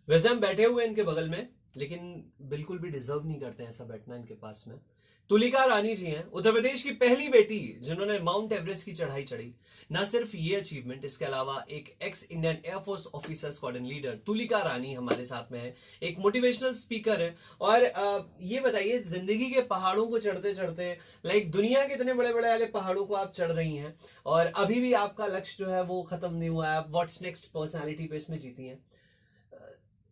वैसे हम बैठे हुए हैं इनके बगल में, लेकिन बिल्कुल भी डिजर्व नहीं करते ऐसा बैठना इनके पास में। तुलिका रानी जी हैं, उत्तर प्रदेश की पहली बेटी जिन्होंने माउंट एवरेस्ट की चढ़ाई चढ़ी। ना सिर्फ ये अचीवमेंट, इसके अलावा एक ex Indian air force officer squadron leader Tulika Rani हमारे साथ में है, एक मोटिवेशनल स्पीकर है। और ये बताइए, जिंदगी के पहाड़ों को चढ़ते चढ़ते, लाइक दुनिया के इतने बड़े बड़े वाले पहाड़ों को आप चढ़ रही हैं, और अभी भी आपका लक्ष्य जो है वो खत्म नहीं हुआ है, आप व्हाट्स नेक्स्ट पर्सनालिटी पे इसमें जीती हैं।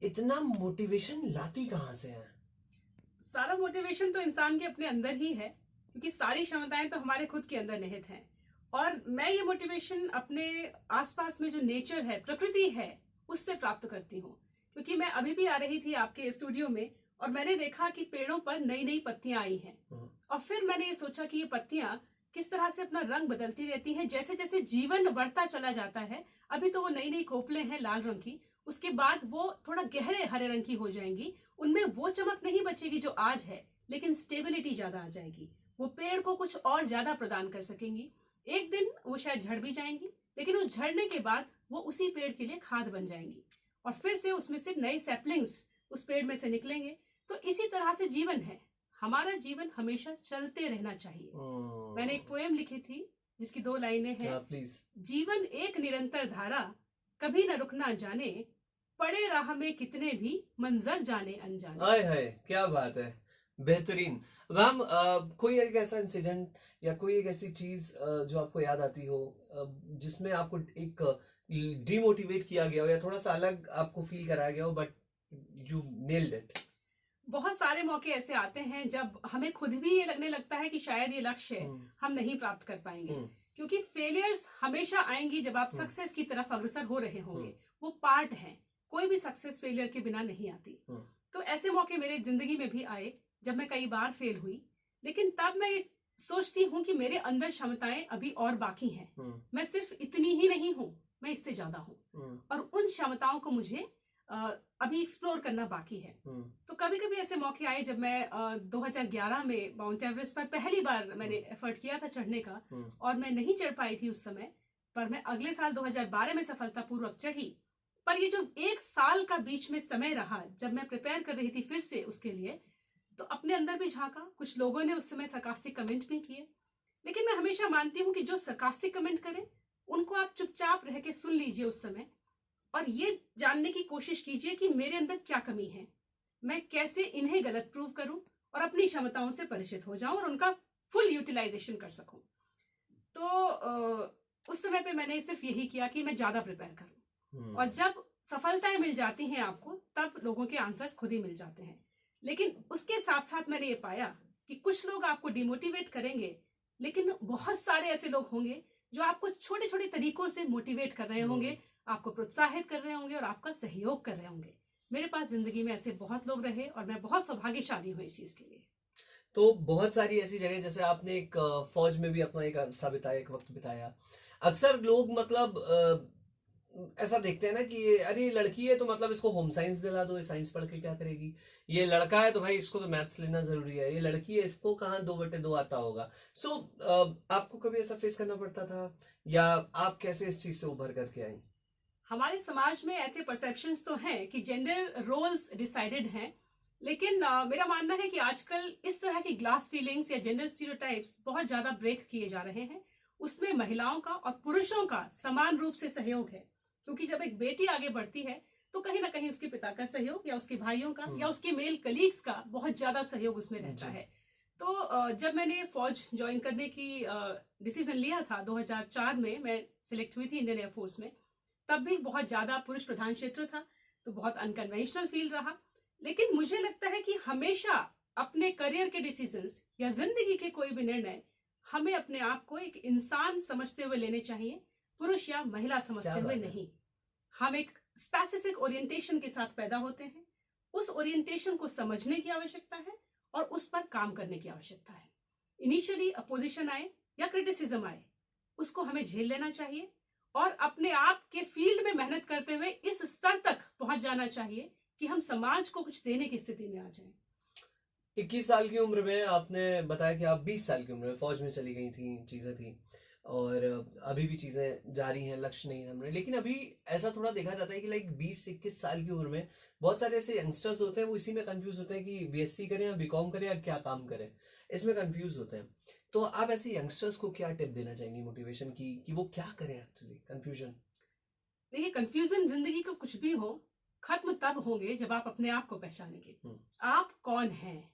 इतना मोटिवेशन लाती कहाँ से है? सारा मोटिवेशन तो इंसान के अपने अंदर ही है, क्योंकि सारी क्षमताएं तो हमारे खुद के अंदर निहित हैं। और मैं ये मोटिवेशन अपने आसपास में जो नेचर है, प्रकृति है, उससे प्राप्त करती हूँ। क्योंकि मैं अभी भी आ रही थी आपके स्टूडियो में और मैंने देखा कि पेड़ों पर नई नई पत्तियां आई हैं। और फिर मैंने ये सोचा कि ये पत्तियां किस तरह से अपना रंग बदलती रहती हैं जैसे जैसे जीवन बढ़ता चला जाता है। अभी तो वो नई नई कोपलें हैं लाल रंग की, उसके बाद वो थोड़ा गहरे हरे रंग की हो जाएंगी। उनमें वो चमक नहीं बचेगी जो आज है, लेकिन स्टेबिलिटी ज्यादा आ जाएगी। वो पेड़ को कुछ और ज्यादा प्रदान कर सकेंगी। एक दिन वो शायद झड़ भी जाएंगी, लेकिन उस झड़ने के बाद वो उसी पेड़ के लिए खाद बन जाएंगी और फिर से उसमें से नए सैपलिंग्स उस पेड़ में से निकलेंगे। तो इसी तरह से जीवन है। हमारा जीवन हमेशा चलते रहना चाहिए। मैंने एक पोएम लिखी थी जिसकी 2 लाइनें हैं। प्लीज। जीवन एक निरंतर धारा, कभी न रुकना जाने, पड़े राह में कितने भी मंजर जाने अनजाने। हाय हाय, क्या बात है, बेहतरीन। मैम, कोई एक ऐसा इंसिडेंट या कोई एक ऐसी चीज जो आपको याद आती हो, जिसमें आपको एक डिमोटिवेट किया गया हो या थोड़ा सा अलग आपको फील कराया गया हो, बट यू नेल्ड इट? बहुत सारे मौके ऐसे आते हैं जब हमें खुद भी ये लगने लगता है कि शायद ये लक्ष्य हम नहीं प्राप्त कर पाएंगे। क्योंकि फेलियर्स हमेशा आएंगी जब आप सक्सेस की तरफ अग्रसर हो रहे होंगे। वो पार्ट है, कोई भी सक्सेस फेलियर के बिना नहीं आती। तो ऐसे मौके मेरे जिंदगी में भी आए जब मैं कई बार फेल हुई, लेकिन तब मैं ये सोचती हूँ कि मेरे अंदर क्षमताएं अभी और बाकी हैं। मैं सिर्फ इतनी ही नहीं हूँ, मैं इससे ज्यादा हूँ और उन क्षमताओं को मुझे अभी एक्सप्लोर करना बाकी है। तो कभी कभी ऐसे मौके आए जब मैं 2011 में माउंट एवरेस्ट पर पहली बार मैंने एफर्ट किया था चढ़ने का, और मैं नहीं चढ़ पाई थी उस समय, पर मैं अगले साल 2012 में सफलतापूर्वक चढ़ी। पर ये जो 1 साल का बीच में समय रहा जब मैं प्रिपेयर कर रही थी फिर से उसके लिए, तो अपने अंदर भी झांका। कुछ लोगों ने उस समय सरकास्टिक कमेंट भी किए, लेकिन मैं हमेशा मानती हूँ कि जो सरकास्टिक कमेंट करें उनको आप चुपचाप रह के सुन लीजिए उस समय, और ये जानने की कोशिश कीजिए कि मेरे अंदर क्या कमी है, मैं कैसे इन्हें गलत प्रूव करूं और अपनी क्षमताओं से परिचित हो जाऊं और उनका फुल यूटिलाइजेशन कर सकूं। तो उस समय पे मैंने सिर्फ यही किया कि मैं ज्यादा प्रिपेयर करूं। और जब सफलताएं मिल जाती हैं आपको, तब लोगों के आंसर्स खुद ही मिल जाते हैं। लेकिन उसके साथ साथ मैंने ये पाया कि कुछ लोग आपको डिमोटिवेट करेंगे, लेकिन बहुत सारे ऐसे लोग होंगे जो आपको छोटे छोटे तरीकों से मोटिवेट कर रहे होंगे, आपको प्रोत्साहित कर रहे होंगे और आपका सहयोग कर रहे होंगे। मेरे पास जिंदगी में ऐसे बहुत लोग रहे और मैं बहुत सौभाग्यशाली हूँ इस चीज के लिए। तो बहुत सारी ऐसी जगह, जैसे आपने एक फौज में भी अपना एक अरसा बिताया, एक वक्त बिताया। अक्सर लोग मतलब ऐसा देखते हैं ना कि अरे ये लड़की है तो मतलब इसको होम साइंस दिला दो, ये साइंस पढ़ के क्या करेगी। ये लड़का है तो भाई इसको तो मैथ्स लेना जरूरी है। ये लड़की है, इसको कहाँ 2/2 आता होगा। सो आपको कभी ऐसा फेस करना पड़ता था, या आप कैसे इस चीज से उभर करके आई? हमारे समाज में ऐसे परसेप्शंस तो हैं कि जेंडर रोल्स डिसाइडेड हैं, लेकिन मेरा मानना है कि आजकल इस तरह की ग्लास सीलिंग्स या जेंडर स्टीरियोटाइप्स बहुत ज्यादा ब्रेक किए जा रहे हैं। उसमें महिलाओं का और पुरुषों का समान रूप से सहयोग है। क्योंकि जब एक बेटी आगे बढ़ती है तो कहीं ना कहीं उसके पिता का सहयोग या उसके भाइयों का या उसके मेल कलीग्स का बहुत ज्यादा सहयोग उसमें रहता है। तो जब मैंने फौज ज्वाइन करने की डिसीजन लिया था 2004 में, मैं सिलेक्ट हुई थी इंडियन एयरफोर्स में, तब भी बहुत ज्यादा पुरुष प्रधान क्षेत्र था, तो बहुत अनकन्वेंशनल फील रहा। लेकिन मुझे लगता है कि हमेशा अपने करियर के डिसीजंस या जिंदगी के कोई भी निर्णय हमें अपने आप को एक इंसान समझते हुए लेने चाहिए, पुरुष या महिला समझते हुए नहीं। हम एक स्पेसिफिक ओरिएंटेशन के साथ पैदा होते हैं, उस ओरिएंटेशन को समझने की आवश्यकता है और उस पर काम करने की आवश्यकता है। इनिशियली अपोजिशन आए या क्रिटिसिज्म आए, उसको हमें झेल लेना चाहिए और अपने आप के फील्ड में मेहनत करते हुए इस स्तर तक पहुंच जाना चाहिए कि हम समाज को कुछ देने की स्थिति में आ जाएं। 21 साल की उम्र में आपने बताया कि आप 20 साल की उम्र में फौज में चली गई थी, चीजें थी। और अभी भी चीजें जारी हैं, लक्ष्य नहीं है हमने। लेकिन अभी ऐसा थोड़ा देखा जाता है कि लाइक 20-21 साल की उम्र में बहुत सारे ऐसे यंगस्टर्स होते हैं, वो इसी में कंफ्यूज होते हैं कि बीएससी करें या बीकॉम करें या क्या काम करें, इसमें कंफ्यूज होते हैं। तो आप ऐसे यंगस्टर्स को क्या टिप देना चाहेंगी मोटिवेशन की कि वो क्या करें एक्चुअली? कंफ्यूजन, देखिए, कंफ्यूजन जिंदगी को कुछ भी हो, खत्म तब होंगे जब आप अपने आप को पहचानेंगे। आप कौन हैं,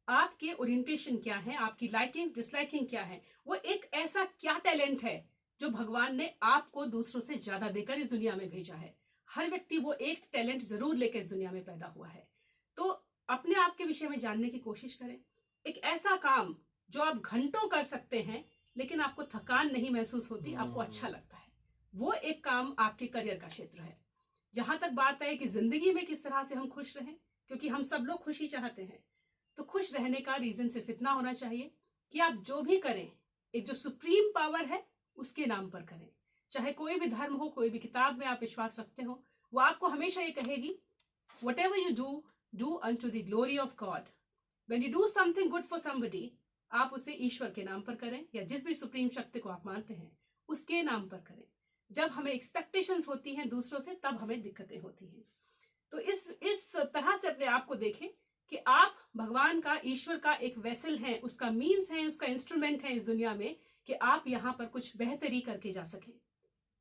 आपके ओरिएंटेशन क्या है, आपकी लाइकिंग डिसलाइकिंग क्या है, वो एक ऐसा क्या टैलेंट है जो भगवान ने आपको दूसरों से ज्यादा देकर इस दुनिया में भेजा है। हर व्यक्ति वो एक टैलेंट जरूर लेकर इस दुनिया में पैदा हुआ है। तो अपने आप के विषय में जानने की कोशिश करें। एक ऐसा काम जो आप घंटों कर सकते हैं लेकिन आपको थकान नहीं महसूस होती, आपको अच्छा लगता है, वो एक काम आपके करियर का क्षेत्र है। जहां तक बात है कि जिंदगी में किस तरह से हम खुश रहें, क्योंकि हम सब लोग खुशी चाहते हैं, तो खुश रहने का रीजन सिर्फ इतना होना चाहिए कि आप जो भी करें एक जो सुप्रीम पावर है उसके नाम पर करें। चाहे कोई भी धर्म हो, कोई भी किताब में आप विश्वास रखते हो, वो आपको हमेशा ये कहेगी, whatever you do, do unto the glory of God. When you do something good for somebody, आप उसे ईश्वर के नाम पर करें या जिस भी सुप्रीम शक्ति को आप मानते हैं उसके नाम पर करें। जब हमें एक्सपेक्टेशंस होती हैं दूसरों से, तब हमें दिक्कतें होती हैं। तो इस तरह से अपने आप को देखें कि आप भगवान का, ईश्वर का एक वेसल हैं, उसका मीन्स है, उसका इंस्ट्रूमेंट है इस दुनिया में, कि आप यहाँ पर कुछ बेहतरी करके जा सकें।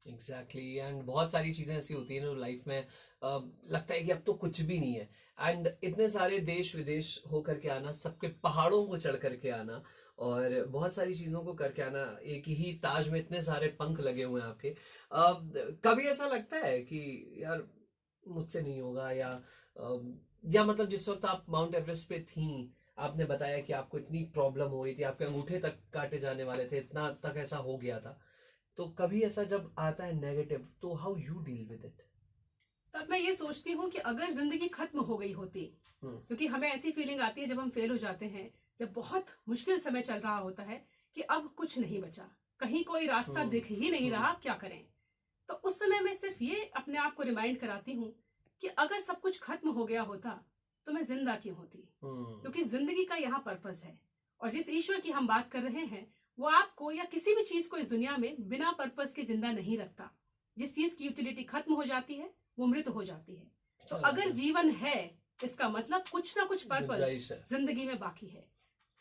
एग्जैक्टली एंड बहुत सारी चीजें ऐसी होती है ना लाइफ में, लगता है कि अब तो कुछ भी नहीं है। एंड इतने सारे देश विदेश होकर के आना, सबके पहाड़ों को चढ़ करके आना और बहुत सारी चीजों को करके आना, एक ही ताज में इतने सारे पंख लगे हुए हैं आपके। कभी ऐसा लगता है कि यार मुझसे नहीं होगा, या मतलब जिस वक्त आप माउंट एवरेस्ट पे थी, आपने बताया कि आपको इतनी प्रॉब्लम हो गई थी, आपके अंगूठे तक काटे जाने वाले थे, इतना तक ऐसा हो गया था, तो कभी ऐसा जब आता है नेगेटिव, तो how you deal with it? तब मैं ये सोचती हूँ कि अगर जिंदगी खत्म हो गई होती, क्योंकि हमें ऐसी फीलिंग आती है जब हम फेल हो जाते हैं, जब बहुत मुश्किल समय चल रहा होता है कि अब कुछ नहीं बचा, कहीं कोई रास्ता दिख ही नहीं रहा, क्या करें। तो उस समय मैं सिर्फ ये अपने आप को रिमाइंड कराती हूँ कि अगर सब कुछ खत्म हो गया होता तो मैं जिंदा क्यों होती, क्योंकि जिंदगी का यहाँ पर्पस है। और जिस ईश्वर की हम बात कर रहे हैं वो आपको या किसी भी चीज को इस दुनिया में बिना पर्पस के जिंदा नहीं रखता। जिस चीज की यूटिलिटी खत्म हो जाती है वो मृत हो जाती है। तो अगर जीवन है, इसका मतलब कुछ ना कुछ पर्पस जिंदगी में बाकी है।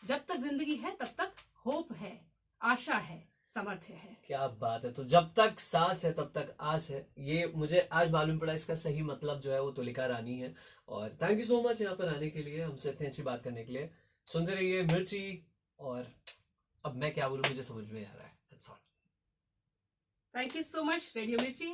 जब तक जिंदगी है तब तक होप है, आशा है, सामर्थ्य है। क्या बात है। तो जब तक सांस है तब तक आस है, ये मुझे आज मालूम पड़ा। इसका सही मतलब जो है वो तुलिका रानी है। और थैंक यू सो मच यहाँ पर आने के लिए, हमसे इतनी अच्छी बात करने के लिए। सुनते रहिए मिर्ची। और अब मैं क्या बोलूं, मुझे समझ में आ रहा है। That's all. Thank you so much radio मिर्ची।